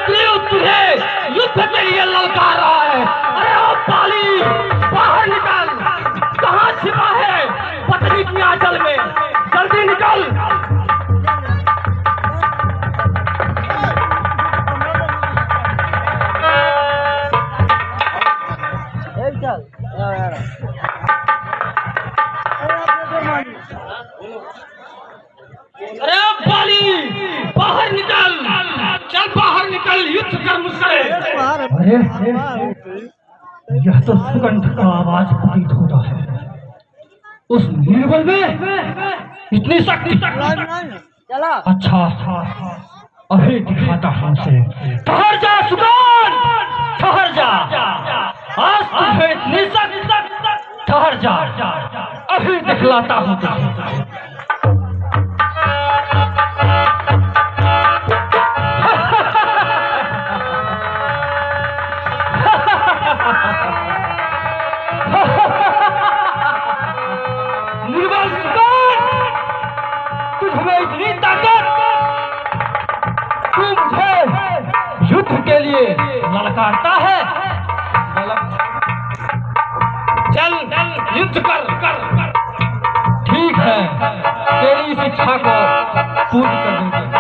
मृत्यु तुझे युद्ध के लिए ललकार रहा है। अरे ओ पाली, बाहर निकल, कहाँ छिपा है पत्नी की आंचल में, जल्दी निकल। अरे बाली, बाहर निकल, चल बाहर निकल, युद्ध कर मुझसे। अरे यह तो सुगंध का आवाज प्रतीत होता है। उस निर्बल में इतनी शक्ति। चला अच्छा, अभी दिखाता हूँ उसे। ठहर जा सुगंध, ठहर जा, आज तुझे इतनी शक्ति। ठहर जा, अभी दिखलाता हूँ तुझे। निर्बल सुगंध, तुझमें इतनी ताकत, तू मुझे युद्ध के लिए ललकारता है। चल युद्ध कर। ठीक है, तेरी इस इच्छा को पूर्ण कर देंगे।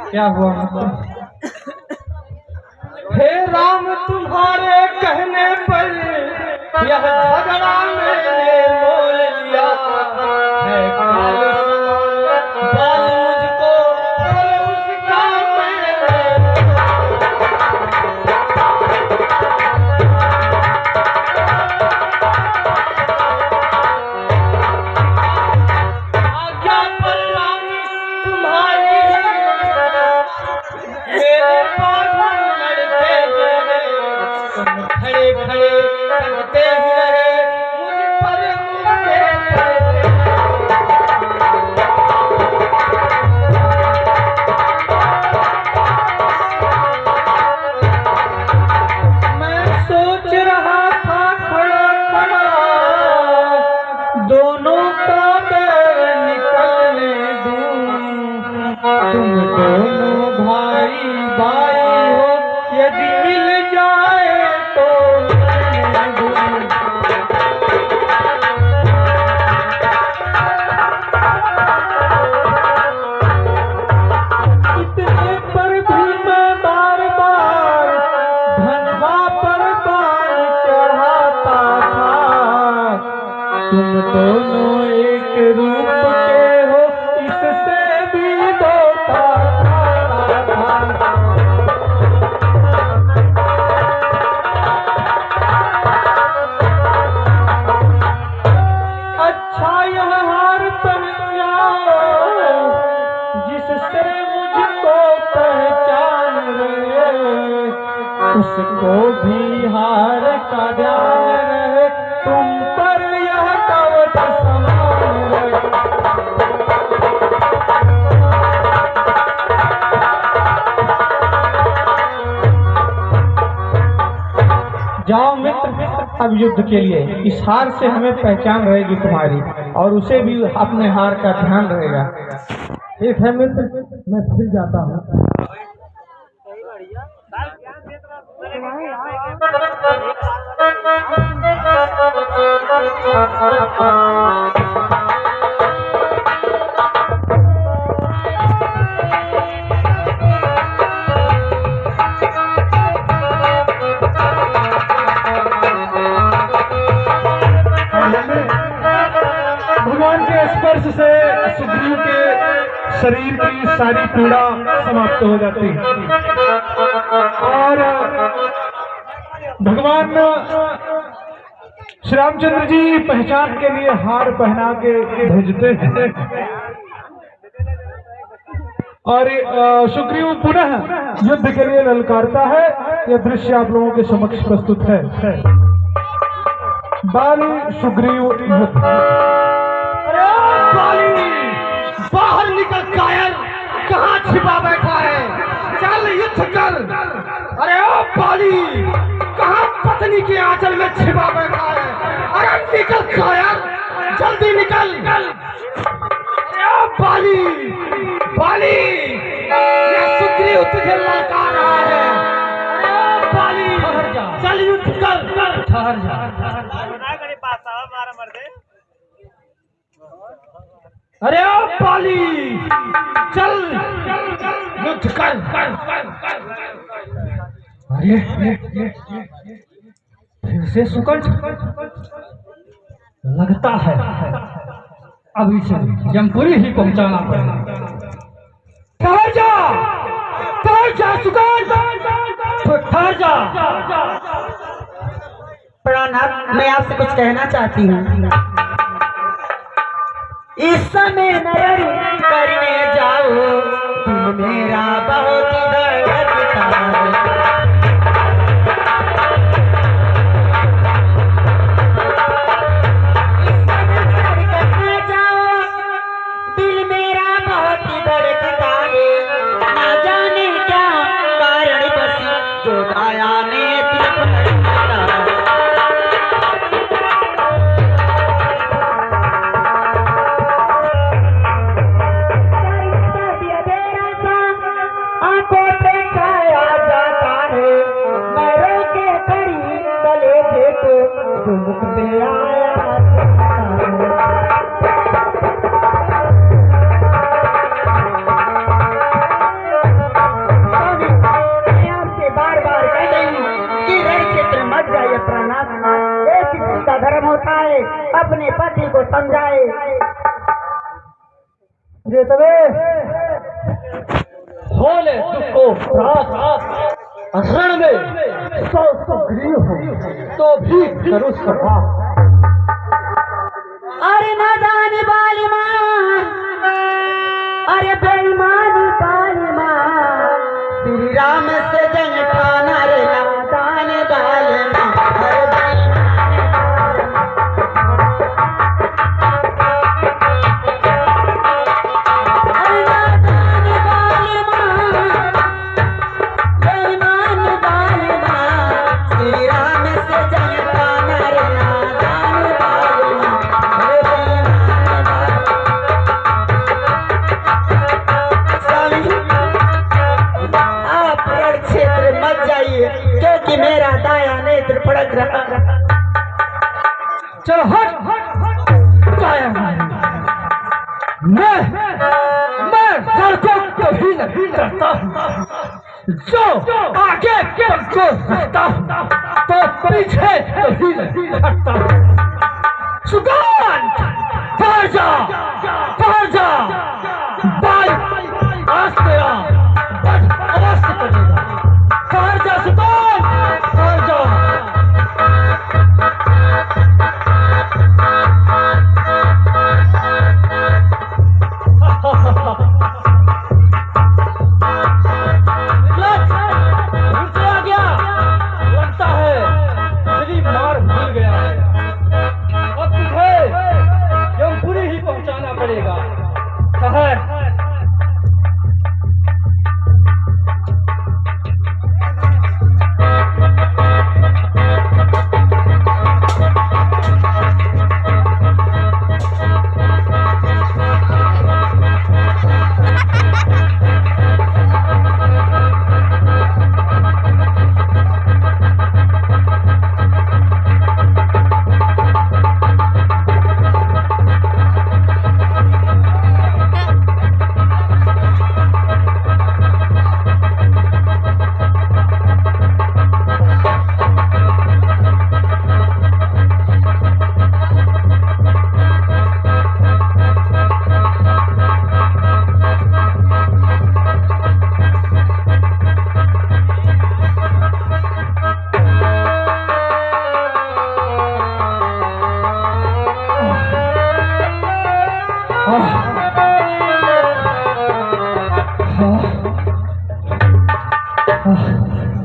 क्या हुआ? हे राम, तुम्हारे कहने पर यह झगड़ा मैंने मोल लिया है। बाल मुझको उसका आज्ञा पर राम तुम्हारी मेरे पास लड़ते हुए खड़े खड़े करते हुए मुझ पर मैं सोच रहा था खड़ा खड़ा दोनों का बैर निकलने दूं। तुम दोनों भाई भाई हो, यदि मिल जाए तो इतने पर भी मैं बार बार धनवा पर बाण चढ़ाता था। तुम दोनों एक रूप के हो, इससे भी धोखा खाता था। अच्छा यह हार पहन जाओ, जिससे मुझको पहचान रहे, उसको भी हार का ध्यान रहे। तुम पर जाओ मित्र, अब युद्ध के लिए। इस हार से हमें पहचान रहेगी तुम्हारी, और उसे भी अपने हार का ध्यान रहेगा। ठीक है मित्र, मैं फिर जाता हूँ। भगवान के स्पर्श से सुग्रीव के शरीर की सारी पीड़ा समाप्त हो जाती है, और भगवान श्री रामचंद्र जी पहचान के लिए हार पहना के भेजते हैं, और सुग्रीव पुनः युद्ध के लिए ललकारता है। यह दृश्य आप लोगों के समक्ष प्रस्तुत है। बाली सुग्रीव युद्ध। अरे ओ बाली, बाहर निकल कायर, कहाँ छिपा बैठा है? चल युद्ध कर। अरे ओ बाली, कहाँ पत्नी के आंचल में छिपा बैठा है? अरे निकल कायर, जल्दी निकल। अरे ओ बाली, बाली, ये सुग्रीव तुझे ललकार रहा है। अरे ओ बाली, चल युद्ध कर। ठहर जा। अरे ओ बाली, चल युद्ध कर। अरे फिर से सुकंठ, लगता है अभी से जमपुरी ही पहुंचाना पड़ेगा। ठहर जा सुकंठ, ठहर जा। प्राणनाथ, मैं आपसे कुछ कहना चाहती हूँ। इस समय नयन करने जाओ, दिल मेरा बहुत धड़कता है। इस समय नयन करने जाओ, दिल मेरा बहुत धड़कता है। ना जाने क्या कारण बस जो दाया ने दिल भड़कता है। धर्म होता है, अपने पति को समझाए। होले दुख को प्रास रण में सौ सुग्रीव हो, तो भी करो सभा। अरे नादान बाली माँ, अरे बेईमान बाली माँ, श्री राम से जंग ठाना रे नादान बाली माँ। क्योंकि मेरा दाया नेत्र फड़क रहा। चलो हट दाया मैं सड़कों कभी नहीं करता हूँ। जो आगे को हटता हूँ तो पीछे कभी नहीं हटता हूँ। सुगंध, ठहर जा। बाई आज तेरा बस अवश्य करेगा। ठहर जा सुगंध, ठहर जा।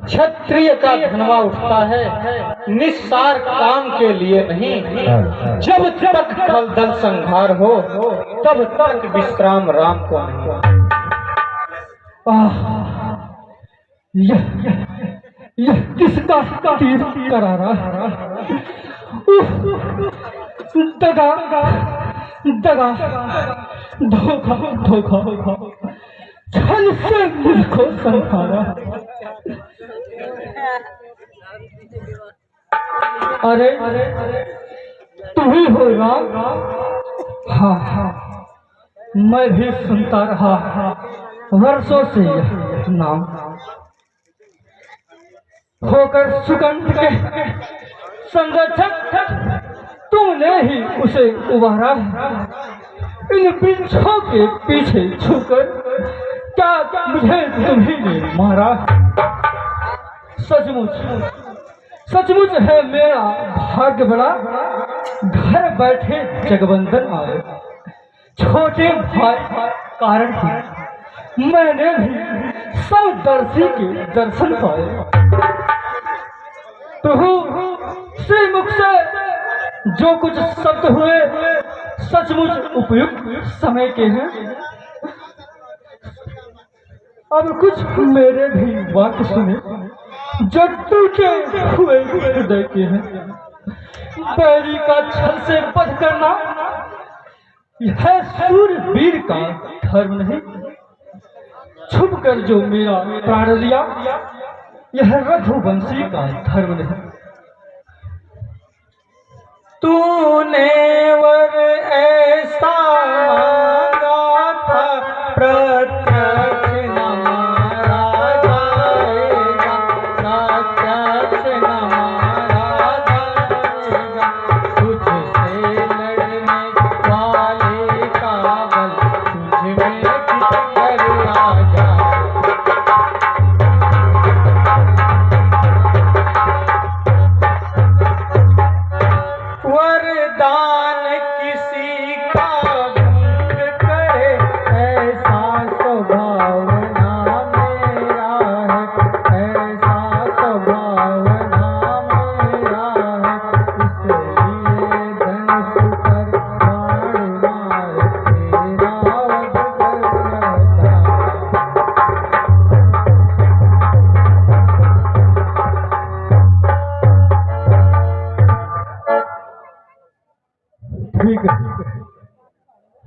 क्षत्रिय का धनवा उठता है निस्सार काम के लिए नहीं। जब तक खल दल संहार हो तब तक विश्राम राम को नहीं। यह किसका तीर करारा? दगा दगा धोखा धोखा छल से मुझको संहारा। अरे तू ही होगा? हाँ हाँ, मैं भी सुनता रहा वर्षों से यह नाम। होकर सुगंध के संरक्षक तूने ही उसे उबारा। इन वृक्षों के पीछे छुकर क्या मुझे तुम्ही ने मारा? सचमुच है मेरा भाग्य बड़ा, घर बैठे जगबंधन आए। छोटे भाई कारण ही मैंने भी समदर्शी के दर्शन पाए। प्रभु श्री मुख से जो कुछ शब्द हुए सचमुच उपयुक्त समय के हैं। अब कुछ मेरे भी वाक्य सुने जो टूटे हुए हृदय के हैं। बैरी का छल से वध करना यह सूरवीर का धर्म नहीं। छुप कर जो मेरा प्राण लिया यह रघुवंशी का धर्म नहीं। तूने वर ऐसा मांगा था प्रत्यक्ष न मारा जाएगा, प्रत्यक्ष न मारा जाएगा। तुझसे लड़ने वाले का बल तुझ में कर आ जाए। वरदान किसी का भंग करे ऐसा स्वभाव ना मेरा है, ऐसा स्वभाव ना मेरा है। इसलिए धनुष पर बाण मार तेरा वध करता।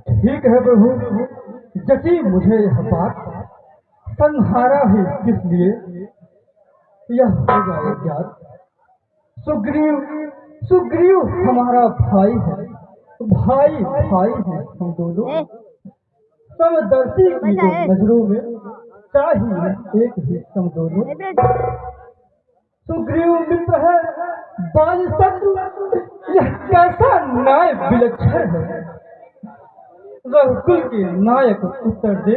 ठीक है प्रभु, जची मुझे यह बात। संहारा ही किस लिए यह हो जाए ज्ञात। सुग्रीव हमारा भाई है, भाई भाई है हम दोनों। समदर्शी की तो नजरों में चाहिए एक ही हम दोनों। सुग्रीव मित्र है बाल शत्रु, यह कैसा न्याय विलक्षण है। रघुकुल के नायक उत्तर दे,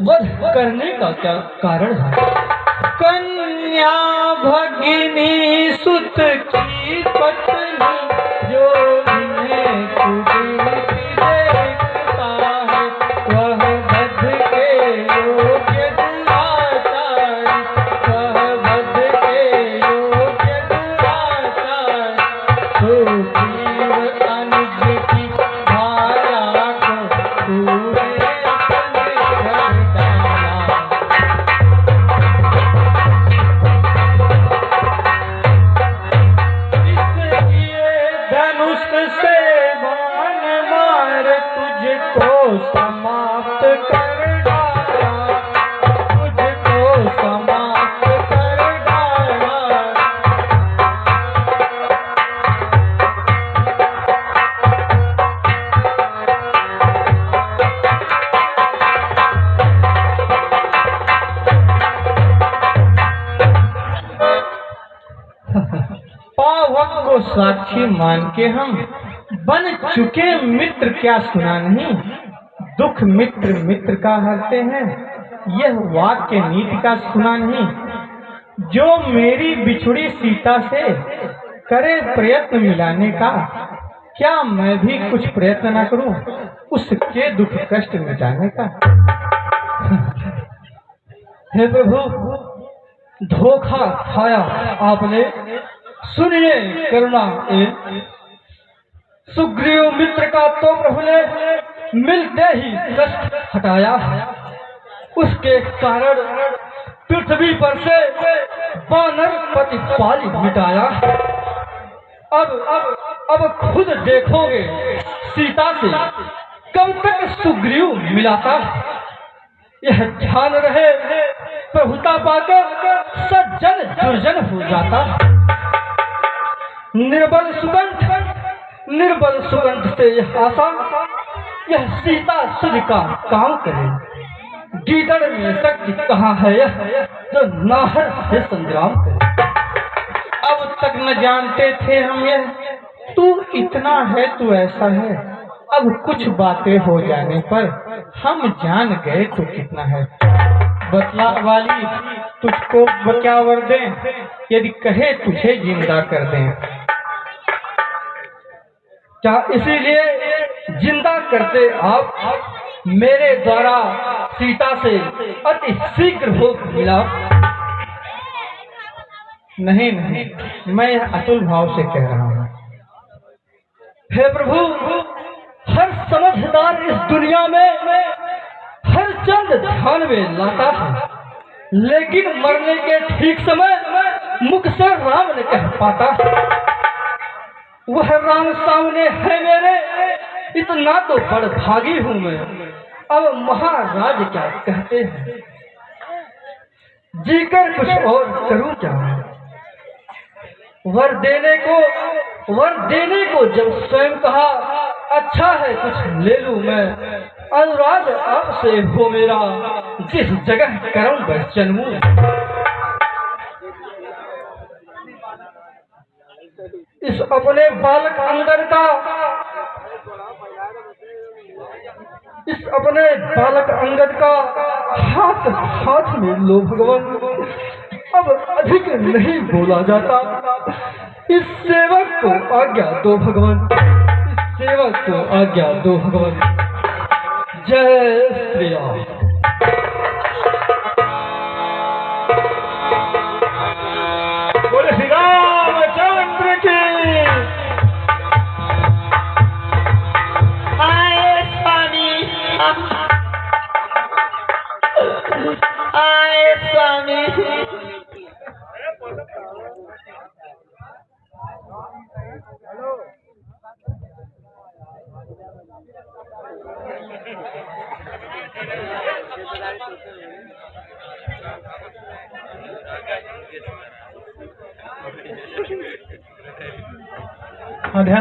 वध करने का क्या कारण है? कन्या भगिनी सुत की पत्नी जो इन्हें देखता है वह वध के योग्य दुराचारी, वह वध के योग्य दुराचारी। सुग्रीव अनुज की धारा को तूने अपने घर डाला। धनुष से बाण मार तुझको समाप्त कर डाला, तुझको समाप्त कर डाला। पावक को साक्षी मान के हम बन चुके मित्र क्या सुना नहीं। दुख मित्र मित्र का हरते हैं यह वाक्य नीति का सुना नहीं। जो मेरी बिछुड़ी सीता से करे प्रयत्न मिलाने का, क्या मैं भी कुछ प्रयत्न न करूं उसके दुख कष्ट मिटाने का। हे प्रभु, धोखा खाया आपने। सुनिए करुणा ए सुग्रीव मित्र का तो प्रभु ने मिलते ही कष्ट हटाया। उसके कारण पृथ्वी पर से वानर प्रतिपाली मिटाया। अब खुद देखोगे सीता से कब तक सुग्रीव मिलाता। यह ध्यान रहे प्रभुता पाकर सज्जन दुर्जन हो जाता। निर्बल सुगंध से यह आशा, यह सीता सुध का काम करे। गीदड़ में शक्ति कहाँ है यह जो नाहर से संग्राम करे। अब तक न जानते थे हम यह, तू इतना है तू ऐसा है। अब कुछ बातें हो जाने पर हम जान गए तू कितना है। बतला वाली तुझको क्या वर दें, यदि कहे तुझे जिंदा कर दें। क्या इसीलिए जिंदा करते आप मेरे द्वारा सीता से अति शीघ्र हो मिला। नहीं नहीं, मैं यह अतुल भाव से कह रहा हूँ। हे प्रभु, हर समझदार इस दुनिया में हर चंद ध्यान में लाता है, लेकिन मरने के ठीक समय मुख से राम ने कह पाता। वह राम सामने है मेरे, इतना तो बड़ भागी हूं मैं। अब महाराज क्या कहते हैं, जीकर कुछ और करूं क्या। वर देने को जब स्वयं कहा, अच्छा है कुछ ले लूं मैं। अनुराग आपसे हो मेरा, जिस जगह करम बस जन्मूं। इस अपने बालक अंगद का हाथ में लो भगवान। अब अधिक नहीं बोला जाता, इस सेवक को आज्ञा दो भगवान, इस सेवक को आज्ञा दो भगवान। जय श्री राम। बोले श्री रामचंद्र की। आए स्वामी, आए स्वामी। हाँ, ध्यान